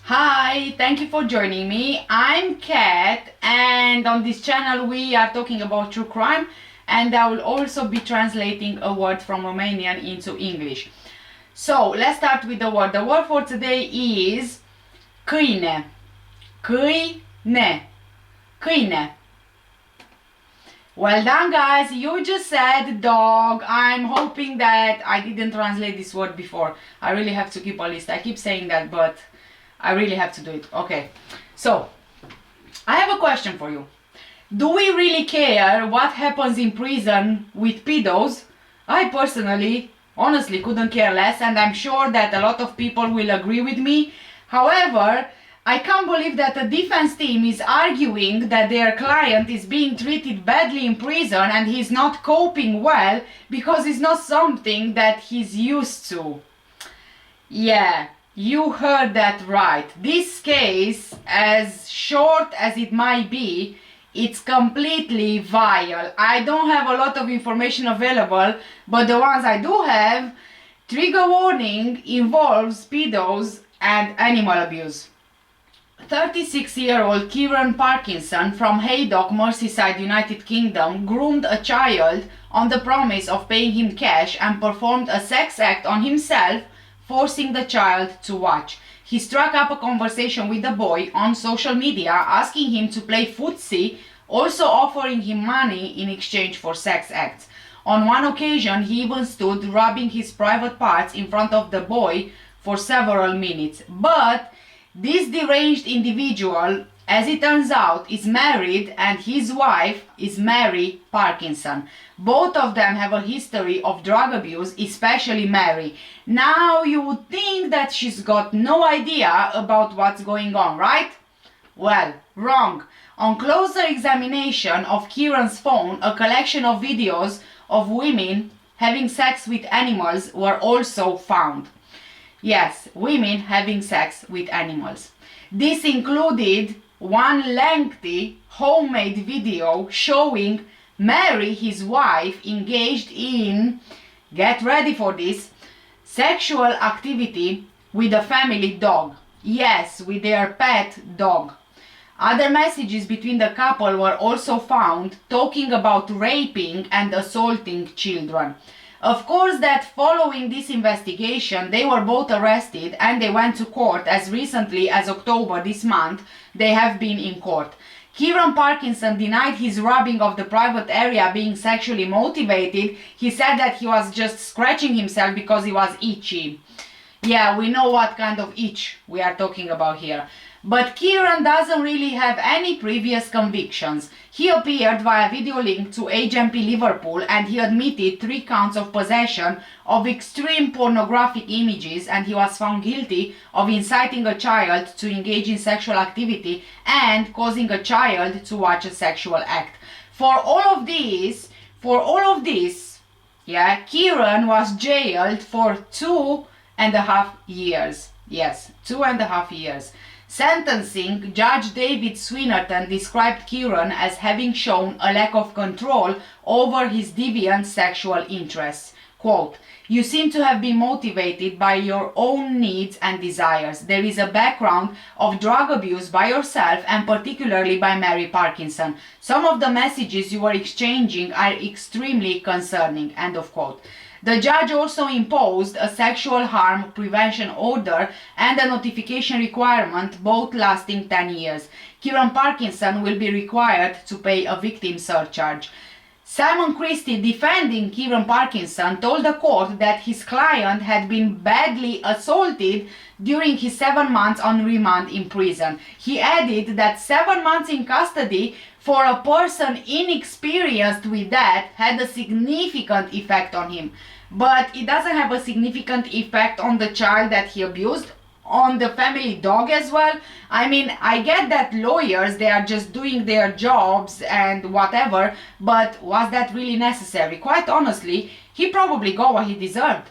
Hi, thank you for joining me. I'm Kat, and on this channel we are talking about true crime, and I will also be translating a word from Romanian into English. So let's start with the word. The word for today is câine. Câine. Câine. Well done, guys. You just said dog. I'm hoping that I didn't translate this word before. I really have to keep a list. I keep saying that, but I really have to do it. Okay, so I have a question for you. Do we really care what happens in prison with pedos? I personally, honestly, couldn't care less, and I'm sure that a lot of people will agree with me. However, I can't believe that the defense team is arguing that their client is being treated badly in prison and he's not coping well because it's not something that he's used to. Yeah. You heard that right. This case, as short as it might be, it's completely vile. I don't have a lot of information available, but the ones I do have, trigger warning, involves pedos and animal abuse. 36-year-old Kieran Parkinson from Haydock, Merseyside, United Kingdom, groomed a child on the promise of paying him cash and performed a sex act on himself, forcing the child to watch. He struck up a conversation with the boy on social media, asking him to play footsie, also offering him money in exchange for sex acts. On one occasion, he even stood rubbing his private parts in front of the boy for several minutes. But this deranged individual, as it turns out, is married, and his wife is Mary Parkinson. Both of them have a history of drug abuse, especially Mary. Now you would think that she's got no idea about what's going on, right? Well, wrong. On closer examination of Kieran's phone, a collection of videos of women having sex with animals were also found. Yes, women having sex with animals. This included one lengthy homemade video showing Mary, his wife, engaged in, get ready for this, sexual activity with a family dog. Yes, with their pet dog. Other messages between the couple were also found talking about raping and assaulting children. Of course, that following this investigation, they were both arrested and they went to court as recently as October this month. They have been in court. Kieran Parkinson denied his rubbing of the private area being sexually motivated. He said that he was just scratching himself because he was itchy. Yeah, we know what kind of itch we are talking about here. But Kieran doesn't really have any previous convictions. He appeared via video link to HMP Liverpool and he admitted 3 counts of possession of extreme pornographic images, and he was found guilty of inciting a child to engage in sexual activity and causing a child to watch a sexual act. For all of this, yeah, Kieran was jailed for 2.5 years. Yes, 2.5 years. Sentencing, Judge David Swinnerton described Kieran as having shown a lack of control over his deviant sexual interests. Quote, "You seem to have been motivated by your own needs and desires. There is a background of drug abuse by yourself and particularly by Mary Parkinson. Some of the messages you were exchanging are extremely concerning." End of quote. The judge also imposed a sexual harm prevention order and a notification requirement, both lasting 10 years. Kieran Parkinson will be required to pay a victim surcharge. Simon Christie, defending Kieran Parkinson, told the court that his client had been badly assaulted during his 7 months on remand in prison. He added that 7 months in custody for a person inexperienced with that had a significant effect on him. But it doesn't have a significant effect on the child that he abused, on the family dog as well. I mean, I get that lawyers, they are just doing their jobs and whatever, but was that really necessary? Quite honestly, he probably got what he deserved.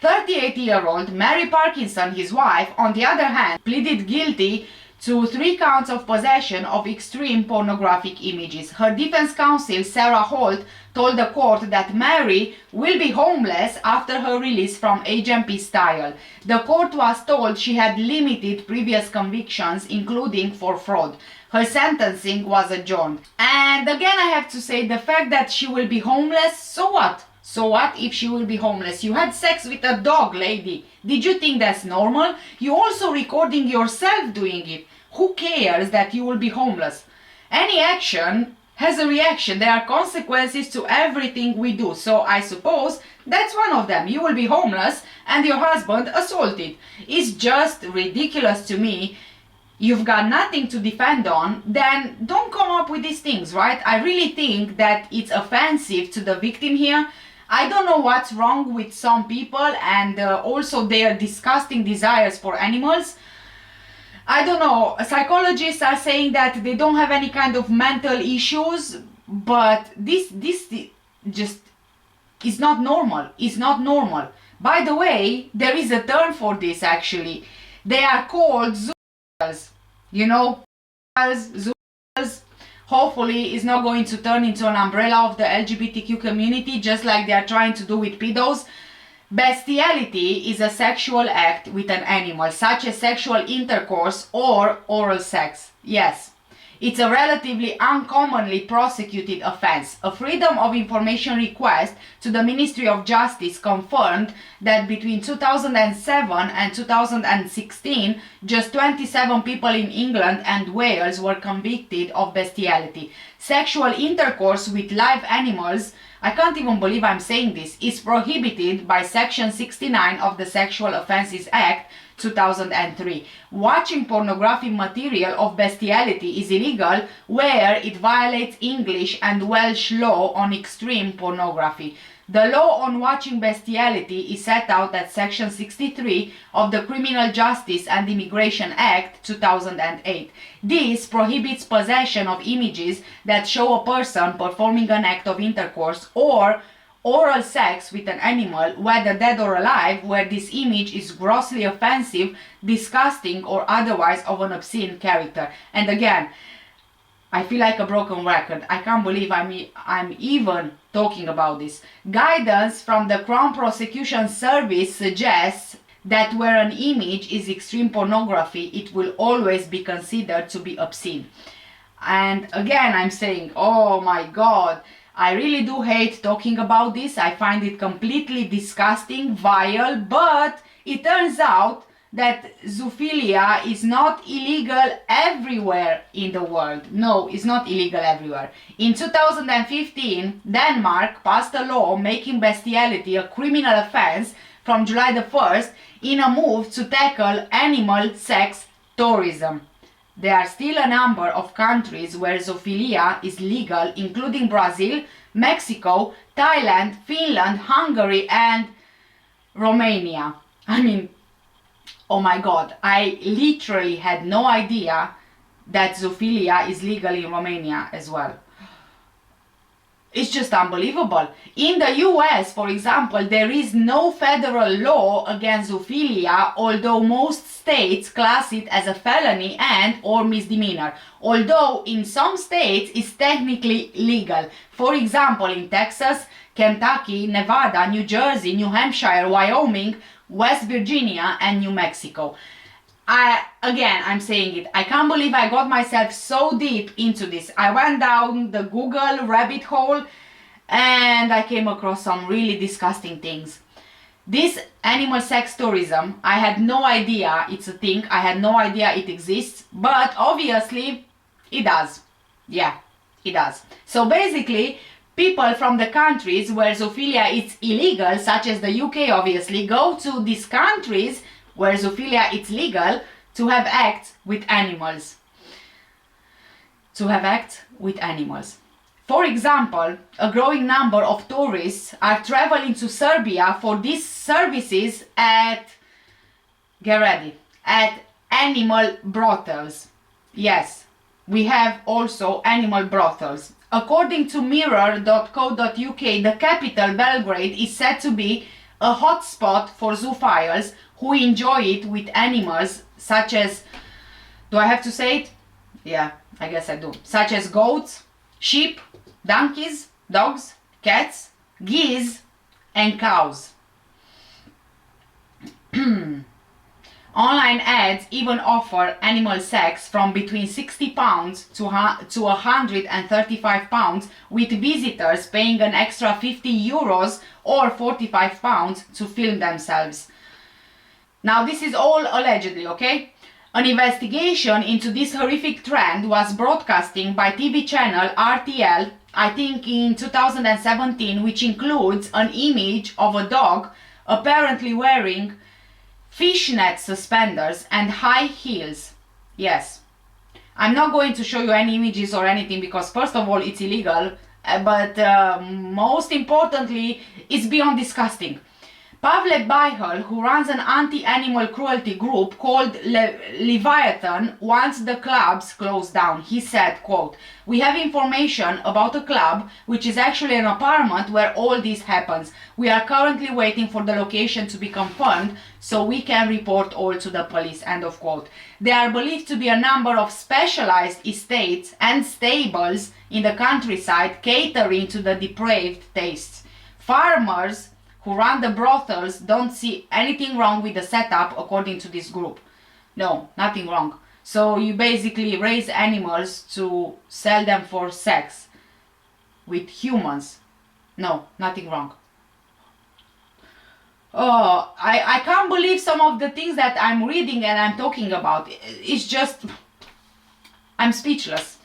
38-year-old Mary Parkinson, his wife, on the other hand, pleaded guilty to 3 counts of possession of extreme pornographic images. Her defense counsel, Sarah Holt, told the court that Mary will be homeless after her release from HMP Style. The court was told she had limited previous convictions, including for fraud. Her sentencing was adjourned. And again, I have to say, the fact that she will be homeless, so what? So what if she will be homeless? You had sex with a dog, lady. Did you think that's normal? You also recording yourself doing it. Who cares that you will be homeless? Any action has a reaction. There are consequences to everything we do. So I suppose that's one of them. You will be homeless and your husband assaulted. It's just ridiculous to me. You've got nothing to defend on, then don't come up with these things, right? I really think that it's offensive to the victim here. I don't know what's wrong with some people and also their disgusting desires for animals. I don't know, psychologists are saying that they don't have any kind of mental issues, but this just is not normal. It's not normal. By the way, there is a term for this actually. They are called zoos. You know, zoos. Hopefully it's not going to turn into an umbrella of the LGBTQ community, just like they are trying to do with pedos. Bestiality is a sexual act with an animal, such as sexual intercourse or oral sex. Yes, it's a relatively uncommonly prosecuted offense. A Freedom of Information request to the Ministry of Justice confirmed that between 2007 and 2016, just 27 people in England and Wales were convicted of bestiality. Sexual intercourse with live animals, I can't even believe I'm saying this, is prohibited by Section 69 of the Sexual Offences Act 2003. Watching pornographic material of bestiality is illegal where it violates English and Welsh law on extreme pornography. The law on watching bestiality is set out at Section 63 of the Criminal Justice and Immigration Act 2008. This prohibits possession of images that show a person performing an act of intercourse or oral sex with an animal, whether dead or alive, where this image is grossly offensive, disgusting, or otherwise of an obscene character. And again, I feel like a broken record. I can't believe I'm even talking about this. Guidance from the Crown Prosecution Service suggests that where an image is extreme pornography, it will always be considered to be obscene. And again, I'm saying, oh my God, I really do hate talking about this. I find it completely disgusting, vile, but it turns out that zoophilia is not illegal everywhere in the world. No, it's not illegal everywhere. In 2015, Denmark passed a law making bestiality a criminal offense from July the 1st in a move to tackle animal sex tourism. There are still a number of countries where zoophilia is legal, including Brazil, Mexico, Thailand, Finland, Hungary, and Romania. I mean, oh my God, I literally had no idea that zoophilia is legal in Romania as well. It's just unbelievable. In the US, for example, there is no federal law against zoophilia, although most states class it as a felony and or misdemeanor. Although in some states it's technically legal. For example, in Texas, Kentucky, Nevada, New Jersey, New Hampshire, Wyoming, West Virginia, and New Mexico. I'm saying it, I can't believe I got myself so deep into this. I went down the Google rabbit hole and I came across some really disgusting things. This animal sex tourism, I had no idea it's a thing, I had no idea it exists, but obviously it does. Yeah, it does. So basically, people from the countries where zoophilia is illegal, such as the UK obviously, go to these countries where zoophilia is legal to have acts with animals. For example, a growing number of tourists are traveling to Serbia for these services at, get ready, at animal brothels. Yes, we have also animal brothels. According to mirror.co.uk, the capital, Belgrade, is said to be a hotspot for zoophiles who enjoy it with animals such as Do I have to say it? Yeah, I guess I do. Such as goats, sheep, donkeys, dogs, cats, geese, and cows. Online ads even offer animal sex from between £60 to £135, with visitors paying an extra €50 or £45 to film themselves. Now this is all allegedly, okay? An investigation into this horrific trend was broadcasting by TV channel RTL, I think in 2017, which includes an image of a dog apparently wearing fishnet suspenders and high heels. Yes. I'm not going to show you any images or anything because first of all it's illegal, but most importantly it's beyond disgusting. Pavle Bihal, who runs an anti-animal cruelty group called Leviathan, wants the clubs closed down. He said, quote, "We have information about a club which is actually an apartment where all this happens. We are currently waiting for the location to be confirmed so we can report all to the police," end of quote. There are believed to be a number of specialized estates and stables in the countryside catering to the depraved tastes. Farmers who run the brothels don't see anything wrong with the setup according to this group. No, nothing wrong. So you basically raise animals to sell them for sex with humans. No, nothing wrong. Oh, I can't believe some of the things that I'm reading and I'm talking about. It's just, I'm speechless.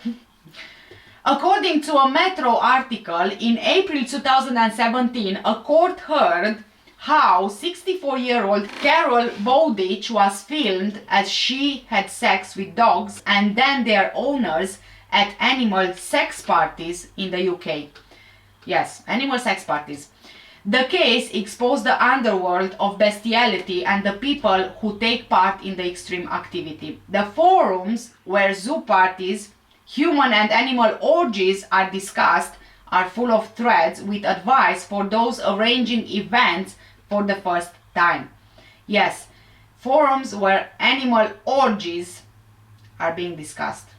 According to a Metro article, in April 2017, a court heard how 64-year-old Carol Bowditch was filmed as she had sex with dogs and then their owners at animal sex parties in the UK. Yes, animal sex parties. The case exposed the underworld of bestiality and the people who take part in the extreme activity. The forums where zoo parties, human and animal orgies are discussed are full of threads with advice for those arranging events for the first time. Yes, forums where animal orgies are being discussed.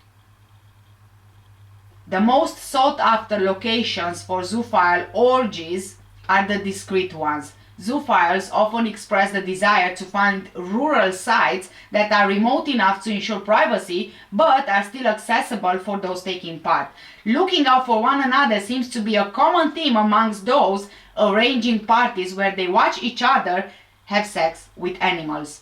The most sought after locations for zoophile orgies are the discreet ones. Zoophiles often express the desire to find rural sites that are remote enough to ensure privacy but are still accessible for those taking part. Looking out for one another seems to be a common theme amongst those arranging parties where they watch each other have sex with animals.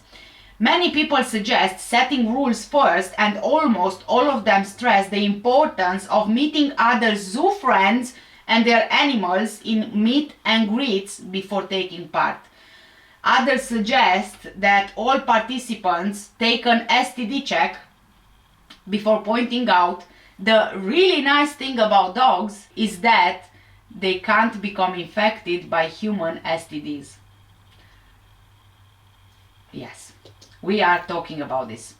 Many people suggest setting rules first, and almost all of them stress the importance of meeting other zoo friends and their animals in meet and greets before taking part. Others suggest that all participants take an STD check before pointing out the really nice thing about dogs is that they can't become infected by human STDs. Yes, we are talking about this.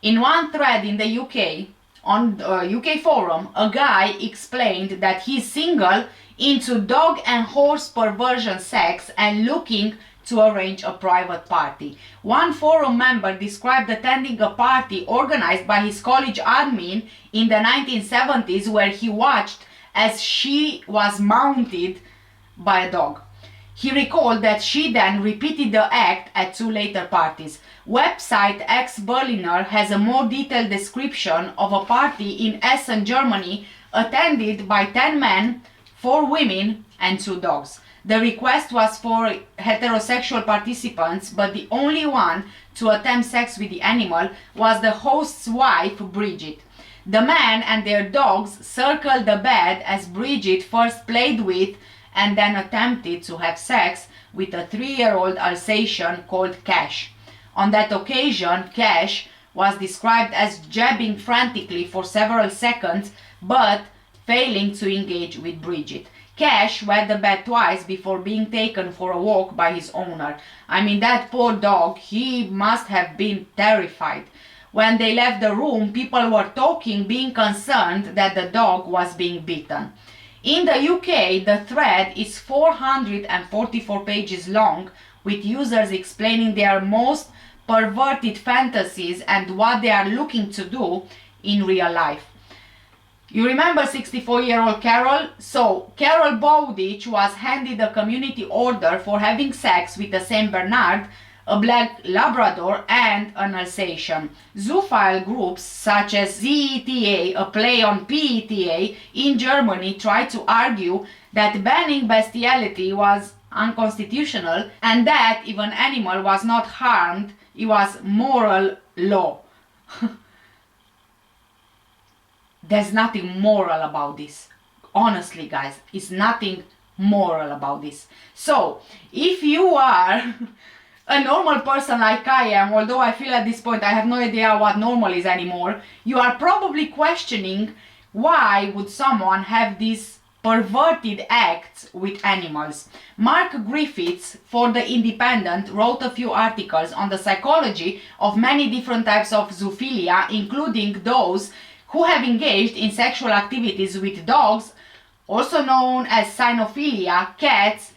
In one thread in the UK, on the UK forum, a guy explained that he's single, into dog and horse perversion sex and looking to arrange a private party. One forum member described attending a party organized by his college admin in the 1970s where he watched as she was mounted by a dog. He recalled that she then repeated the act at two later parties. Website Gr00mer has a more detailed description of a party in Essen, Germany, attended by 10 men, 4 women and 2 dogs. The request was for heterosexual participants, but the only one to attempt sex with the animal was the host's wife, Bridget. The men and their dogs circled the bed as Bridget first played with and then attempted to have sex with a 3-year-old Alsatian called Cash. On that occasion, Cash was described as jabbing frantically for several seconds, but failing to engage with Bridget. Cash wet the bed twice before being taken for a walk by his owner. I mean, that poor dog, he must have been terrified. When they left the room, people were talking, being concerned that the dog was being beaten. In the UK, the thread is 444 pages long, with users explaining their most perverted fantasies and what they are looking to do in real life. You remember 64-year-old Carol? So, Carol Bowditch was handed a community order for having sex with a Saint Bernard, a black Labrador, and an Alsatian. Zoophile groups such as ZETA, a play on PETA, in Germany tried to argue that banning bestiality was unconstitutional and that if an animal was not harmed, it was moral law. There's nothing moral about this. Honestly, guys, it's nothing moral about this. So, if you are a normal person like I am, although I feel at this point I have no idea what normal is anymore, you are probably questioning why would someone have these perverted acts with animals. Mark Griffiths for The Independent wrote a few articles on the psychology of many different types of zoophilia, including those who have engaged in sexual activities with dogs, also known as cynophilia, cats,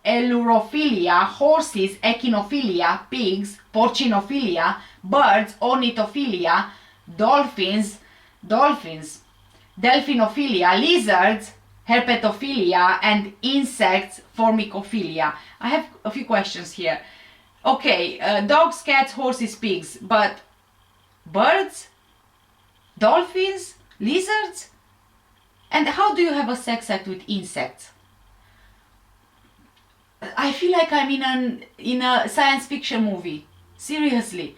allurophilia, horses, echinophilia, pigs, porcinophilia, birds, ornithophilia, dolphins, delphinophilia, lizards, herpetophilia, and insects, formicophilia. I have a few questions here. Okay, dogs, cats, horses, pigs, but birds? Dolphins? Lizards? And how do you have a sex act with insects? I feel like I'm in a science fiction movie. Seriously.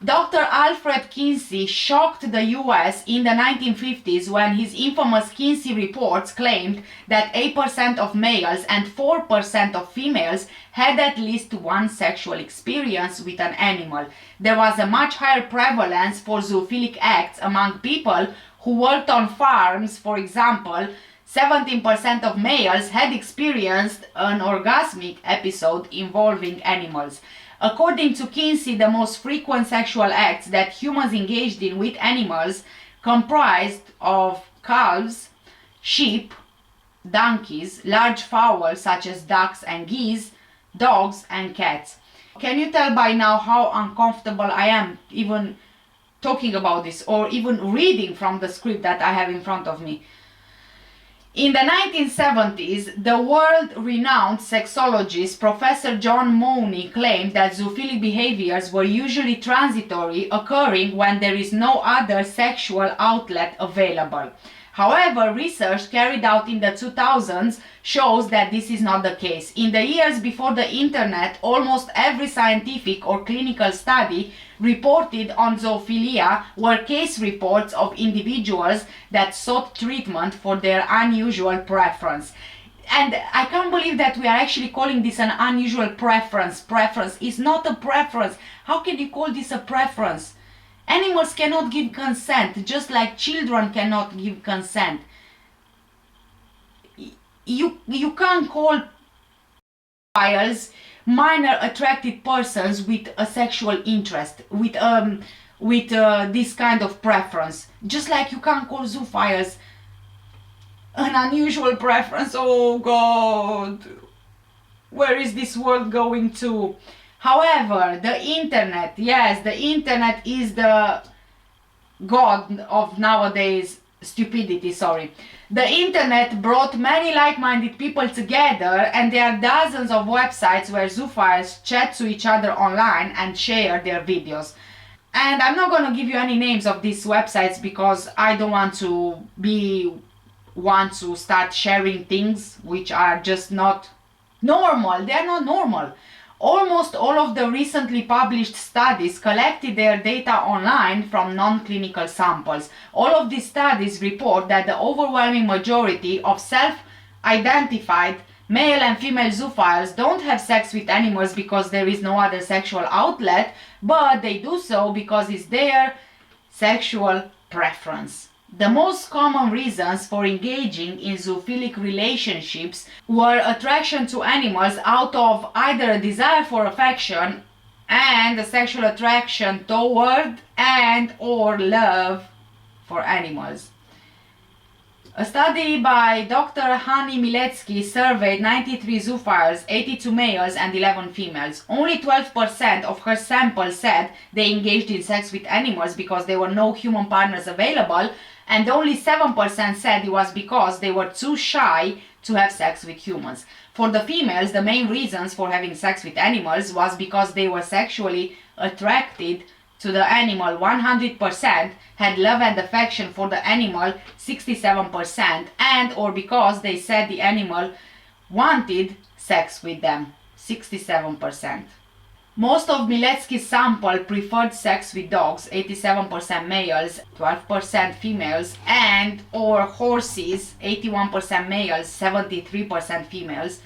Dr. Alfred Kinsey shocked the US in the 1950s when his infamous Kinsey reports claimed that 8% of males and 4% of females had at least one sexual experience with an animal. There was a much higher prevalence for zoophilic acts among people who worked on farms. For example, 17% of males had experienced an orgasmic episode involving animals. According to Kinsey, the most frequent sexual acts that humans engaged in with animals comprised of calves, sheep, donkeys, large fowl such as ducks and geese, dogs and cats. Can you tell by now how uncomfortable I am even talking about this or even reading from the script that I have in front of me? In the 1970s, the world-renowned sexologist Professor John Mooney claimed that zoophilic behaviors were usually transitory, occurring when there is no other sexual outlet available. However, research carried out in the 2000s shows that this is not the case. In the years before the internet, almost every scientific or clinical study reported on zoophilia were case reports of individuals that sought treatment for their unusual preference. And I can't believe that we are actually calling this an unusual preference. Preference is not a preference. How can you call this a preference? Animals cannot give consent, just like children cannot give consent. You can't call pedophiles minor attracted persons with a sexual interest, with this kind of preference. Just like you can't call zoophiles an unusual preference. Oh God, where is this world going to? However, the internet, yes, the internet is the god of nowadays stupidity, sorry. The internet brought many like-minded people together, and there are dozens of websites where zoophiles chat to each other online and share their videos. And I'm not going to give you any names of these websites because I don't want to start sharing things which are just not normal. They are not normal. Almost all of the recently published studies collected their data online from non-clinical samples. All of these studies report that the overwhelming majority of self-identified male and female zoophiles don't have sex with animals because there is no other sexual outlet, but they do so because it's their sexual preference. The most common reasons for engaging in zoophilic relationships were attraction to animals out of either a desire for affection and a sexual attraction toward and or love for animals. A study by Dr. Hani Miletsky surveyed 93 zoophiles, 82 males and 11 females. Only 12% of her sample said they engaged in sex with animals because there were no human partners available, and only 7% said it was because they were too shy to have sex with humans. For the females, the main reasons for having sex with animals was because they were sexually attracted to the animal 100%, had love and affection for the animal 67%, and or because they said the animal wanted sex with them 67%. Most of Miletsky's sample preferred sex with dogs, 87% males, 12% females, and or horses, 81% males, 73% females.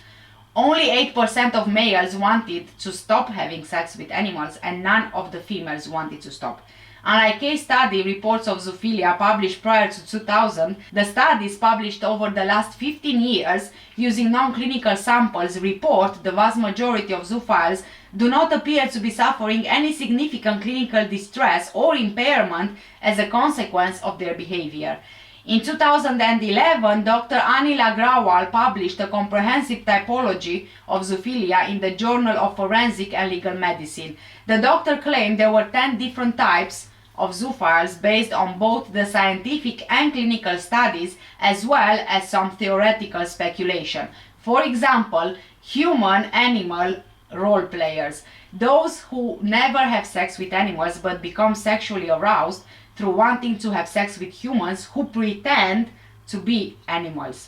Only 8% of males wanted to stop having sex with animals, and none of the females wanted to stop. Unlike case study reports of zoophilia published prior to 2000, the studies published over the last 15 years using non-clinical samples report the vast majority of zoophiles do not appear to be suffering any significant clinical distress or impairment as a consequence of their behavior. In 2011, Dr. Anil Agrawal published a comprehensive typology of zoophilia in the Journal of Forensic and Legal Medicine. The doctor claimed there were 10 different types of zoophiles based on both the scientific and clinical studies, as well as some theoretical speculation. For example, human-animal role players, those who never have sex with animals but become sexually aroused through wanting to have sex with humans who pretend to be animals.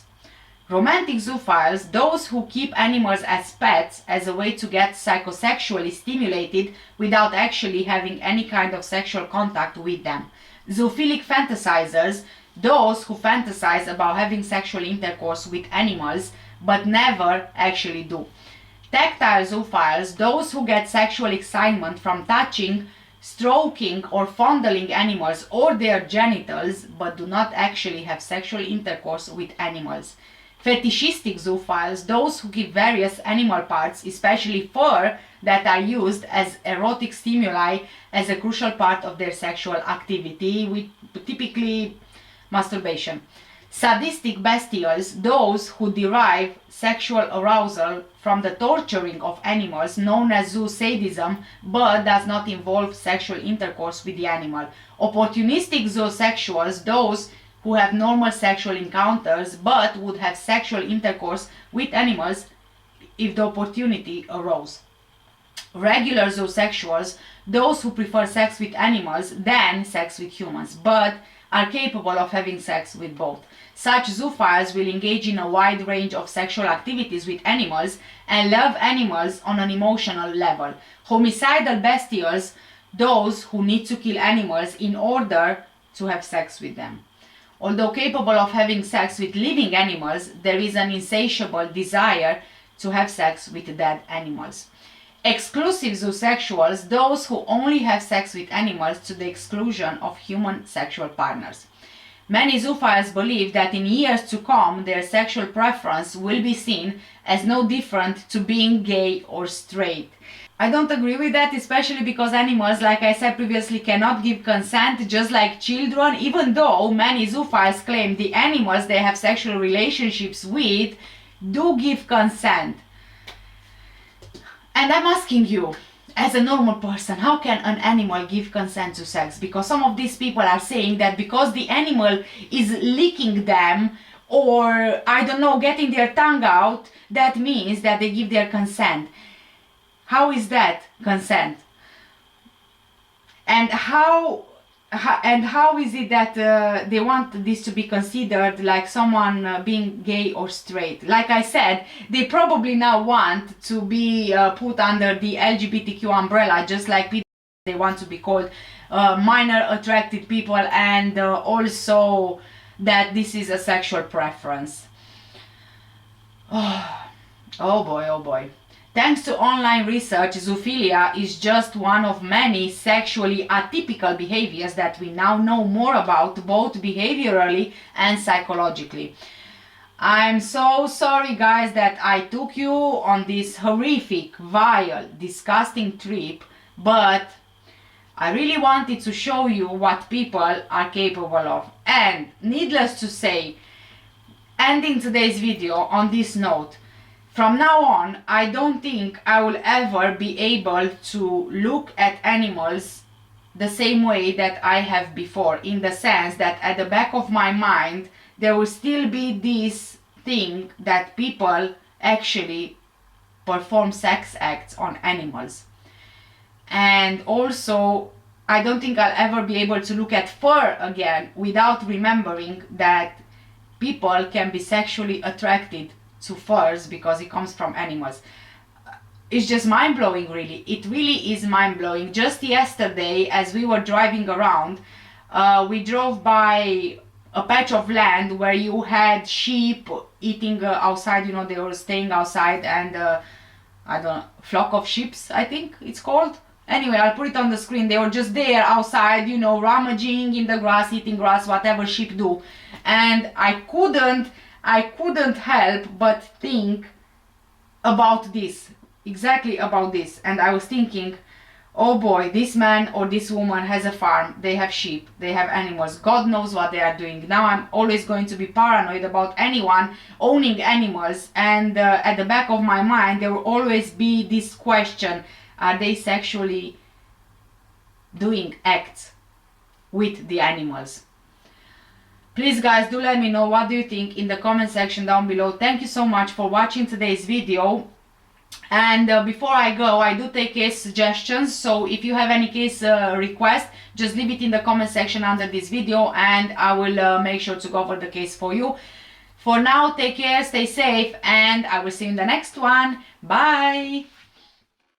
Romantic zoophiles, those who keep animals as pets as a way to get psychosexually stimulated without actually having any kind of sexual contact with them. Zoophilic fantasizers, those who fantasize about having sexual intercourse with animals but never actually do. Tactile zoophiles, those who get sexual excitement from touching, stroking or fondling animals or their genitals but do not actually have sexual intercourse with animals. Fetishistic zoophiles, those who keep various animal parts, especially fur, that are used as erotic stimuli as a crucial part of their sexual activity, with typically masturbation. Sadistic bestials, those who derive sexual arousal from the torturing of animals, known as zoosadism, but does not involve sexual intercourse with the animal. Opportunistic zoosexuals, those who have normal sexual encounters but would have sexual intercourse with animals if the opportunity arose. Regular zoosexuals, those who prefer sex with animals than sex with humans, but are capable of having sex with both. Such zoophiles will engage in a wide range of sexual activities with animals and love animals on an emotional level. Homicidal bestials, those who need to kill animals in order to have sex with them. Although capable of having sex with living animals, there is an insatiable desire to have sex with dead animals. Exclusive zoosexuals, those who only have sex with animals to the exclusion of human sexual partners. Many zoophiles believe that in years to come their sexual preference will be seen as no different to being gay or straight. I don't agree with that, especially because animals, like I said previously, cannot give consent just like children, even though many zoophiles claim the animals they have sexual relationships with do give consent. And I'm asking you, as a normal person, how can an animal give consent to sex? Because some of these people are saying that because the animal is licking them or, I don't know, getting their tongue out, that means that they give their consent. How is that consent? And how is it that they want this to be considered like someone being gay or straight? Like I said, they probably now want to be put under the LGBTQ umbrella, just like people, they want to be called minor attracted people, and also that this is a sexual preference. Oh boy, oh boy. Thanks to online research, zoophilia is just one of many sexually atypical behaviors that we now know more about, both behaviorally and psychologically. I'm so sorry, guys, that I took you on this horrific, vile, disgusting trip, but I really wanted to show you what people are capable of. And needless to say, ending today's video on this note. From now on, I don't think I will ever be able to look at animals the same way that I have before, in the sense that at the back of my mind there will still be this thing that people actually perform sex acts on animals. And also, I don't think I'll ever be able to look at fur again without remembering that people can be sexually attracted to furs because it comes from animals. It's just mind-blowing, really. It really is mind-blowing. Just yesterday, as we were driving around, we drove by a patch of land where you had sheep eating outside, you know, they were staying outside, and I don't know, flock of sheep, I think it's called. Anyway, I'll put it on the screen. They were just there outside, you know, rummaging in the grass, eating grass, whatever sheep do. And I couldn't help but think about this, exactly about this. And I was thinking, oh boy, this man or this woman has a farm, they have sheep, they have animals, God knows what they are doing. Now I'm always going to be paranoid about anyone owning animals, and at the back of my mind there will always be this question: are they sexually doing acts with the animals? Please guys, do let me know what do you think in the comment section down below. Thank you so much for watching today's video. And before I go, I do take case suggestions, so if you have any case request, just leave it in the comment section under this video and I will make sure to go over the case for you. For now, take care, stay safe, and I will see you in the next one. Bye!